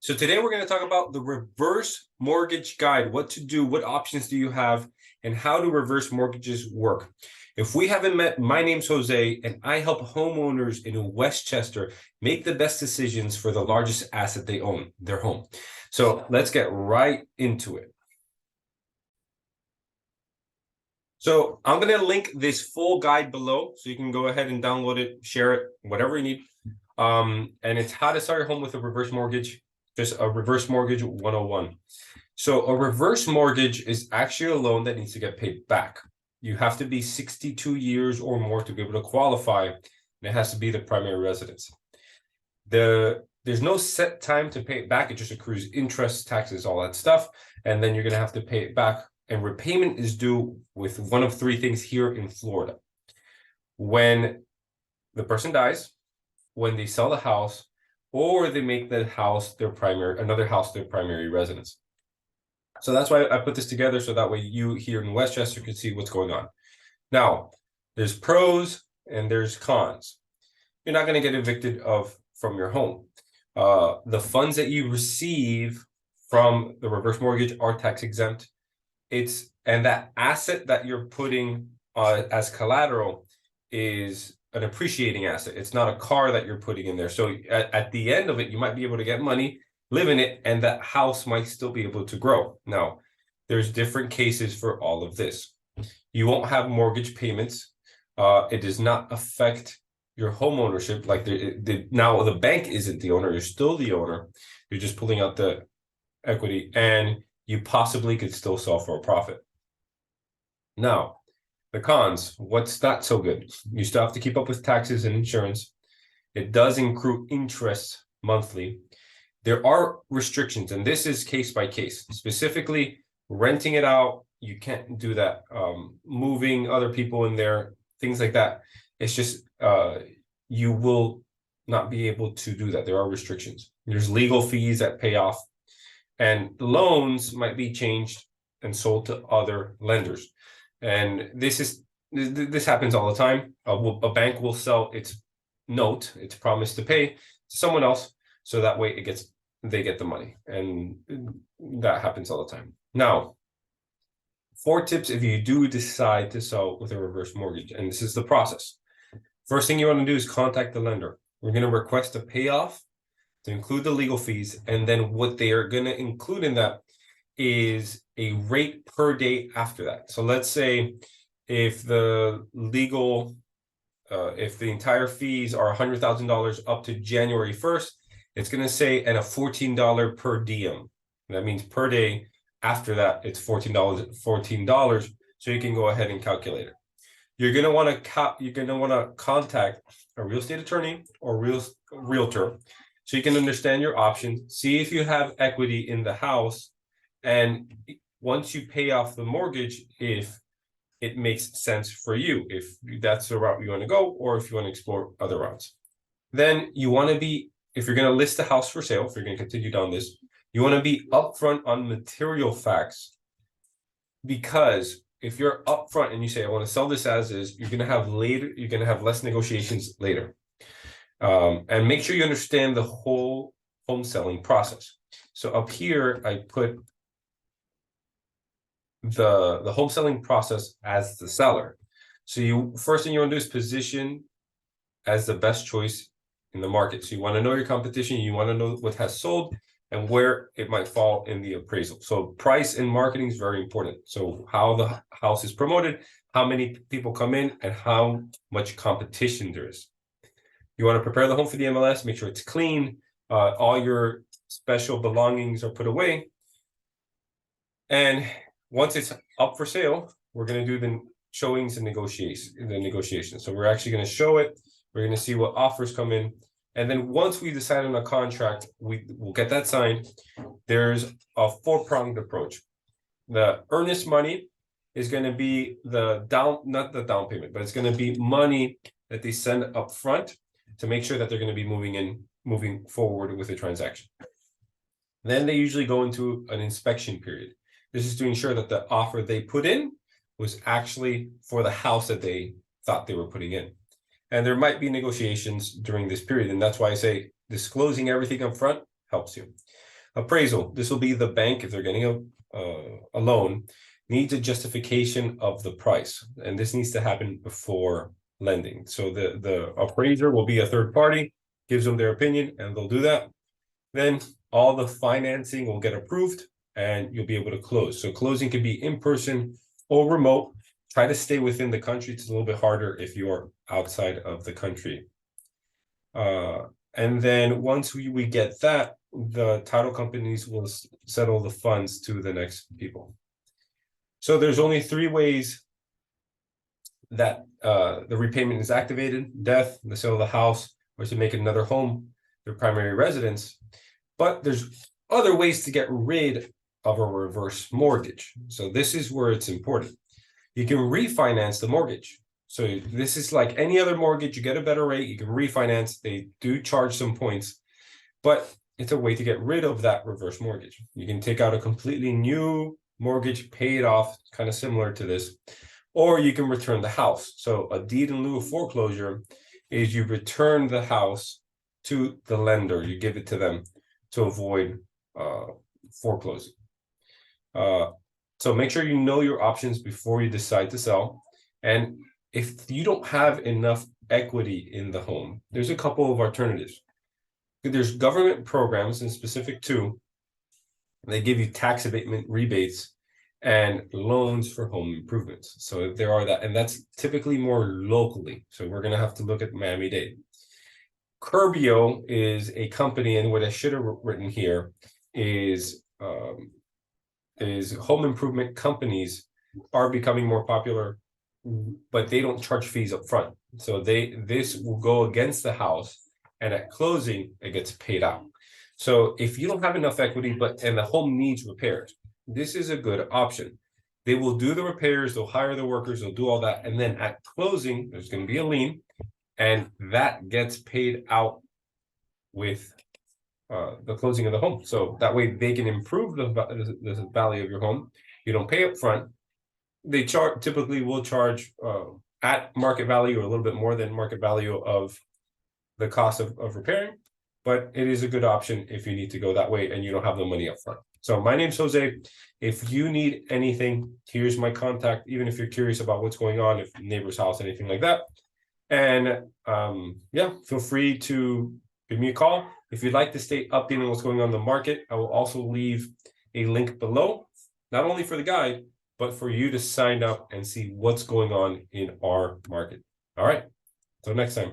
So today we're going to talk about the reverse mortgage guide, what to do, what options do you have, and how do reverse mortgages work. If we haven't met, my name's Jose, and I help homeowners in Westchester make the best decisions for the largest asset they own, their home. So let's get right into it. So I'm going to link this full guide below, so you can go ahead and download it, share it, whatever you need. And it's how to start your home with a reverse mortgage, just a reverse mortgage 101. So a reverse mortgage is actually a loan that needs to get paid back. You have to be 62 years or more to be able to qualify, and it has to be the primary residence. There's no set time to pay it back. It just accrues interest, taxes, all that stuff, and then you're going to have to pay it back. And repayment is due with one of three things here in Florida: when the person dies, when they sell the house, or they make the house another house their primary residence. So that's why I put this together, so that way you here in Westchester can see what's going on. Now, there's pros and there's cons. You're not going to get evicted from your home. The funds that you receive from the reverse mortgage are tax exempt. And that asset that you're putting as collateral is an appreciating asset. It's not a car that you're putting in there. So at the end of it, you might be able to get money, live in it, and that house might still be able to grow. Now, there's different cases for all of this. You won't have mortgage payments. It does not affect your home ownership. Like now the bank isn't the owner. You're still the owner. You're just pulling out the equity, and you possibly could still sell for a profit. Now, the cons, what's not so good? You still have to keep up with taxes and insurance. It does accrue interest monthly. There are restrictions, and this is case by case. Specifically, renting it out, you can't do that. Moving other people in there, things like that. It's just you will not be able to do that. There are restrictions. There's legal fees that pay off, and loans might be changed and sold to other lenders. And this happens all the time. A bank will sell its note, its promise to pay, to someone else, so that way they get the money, and that happens all the time. Now, 4 tips if you do decide to sell with a reverse mortgage, and this is the process. First thing you want to do is contact the lender. We're going to request a payoff to include the legal fees, and then what they are going to include in that is a rate per day after that. So let's say if the entire fees are $100,000 up to January 1st, it's going to say and a $14 per diem. That means per day after that, it's $14. So you can go ahead and calculate it. You're going to want to contact a real estate attorney or realtor, so you can understand your options, see if you have equity in the house, and once you pay off the mortgage, if it makes sense for you, if that's the route you want to go, or if you want to explore other routes. Then you want to be, if you're going to list a house for sale, if you're going to continue down this, you want to be upfront on material facts, because if you're upfront and you say, I want to sell this as is, you're going to have less negotiations later. And make sure you understand the whole home selling process. So up here, I put the home selling process as the seller. So first thing you want to do is position as the best choice in the market. So you want to know your competition, you want to know what has sold and where it might fall in the appraisal. So price and marketing is very important. So how the house is promoted, how many people come in, and how much competition there is. You want to prepare the home for the MLS, make sure it's clean, all your special belongings are put away. And once it's up for sale, we're going to do the showings and negotiations. So we're actually going to show it. We're going to see what offers come in. And then once we decide on a contract, we'll get that signed. There's a 4-pronged approach. The earnest money is going to be not the down payment, but it's going to be money that they send up front to make sure that they're going to be moving forward with the transaction. Then they usually go into an inspection period. This is to ensure that the offer they put in was actually for the house that they thought they were putting in. And there might be negotiations during this period. And that's why I say disclosing everything up front helps you. Appraisal. This will be the bank, if they're getting a loan, needs a justification of the price. And this needs to happen before lending. So the appraiser will be a third party, gives them their opinion, and they'll do that. Then all the financing will get approved and you'll be able to close. So closing can be in person or remote. Try to stay within the country. It's a little bit harder if you are outside of the country. And then once we get that, the title companies will settle the funds to the next people. So there's only 3 ways that the repayment is activated: death, the sale of the house, or to make another home their primary residence. But there's other ways to get rid of a reverse mortgage. So this is where it's important. You can refinance the mortgage. So this is like any other mortgage. You get a better rate, you can refinance. They do charge some points, but it's a way to get rid of that reverse mortgage. You can take out a completely new mortgage, pay it off, kind of similar to this, or you can return the house. So a deed in lieu of foreclosure is you return the house to the lender. You give it to them to avoid foreclosing. So make sure you know your options before you decide to sell. And if you don't have enough equity in the home, there's a couple of alternatives. There's government programs, and specific to, they give you tax abatement rebates and loans for home improvements. So there are that, and that's typically more locally. So we're going to have to look at Miami-Dade. Curbio is a company, and what I should have written here is home improvement companies are becoming more popular, but they don't charge fees up front. So this will go against the house, and at closing, it gets paid out. So if you don't have enough equity, and the home needs repairs, this is a good option. They will do the repairs, they'll hire the workers, they'll do all that. And then at closing, there's going to be a lien, and that gets paid out with the closing of the home. So that way they can improve the value of your home. You don't pay up front. They typically will charge at market value, or a little bit more than market value of the cost of repairing, but it is a good option if you need to go that way and you don't have the money up front. So my name's Jose. If you need anything, here's my contact, even if you're curious about what's going on, if neighbor's house, anything like that. And yeah, feel free to give me a call. If you'd like to stay updated on what's going on in the market, I will also leave a link below, not only for the guide, but for you to sign up and see what's going on in our market. All right, until next time.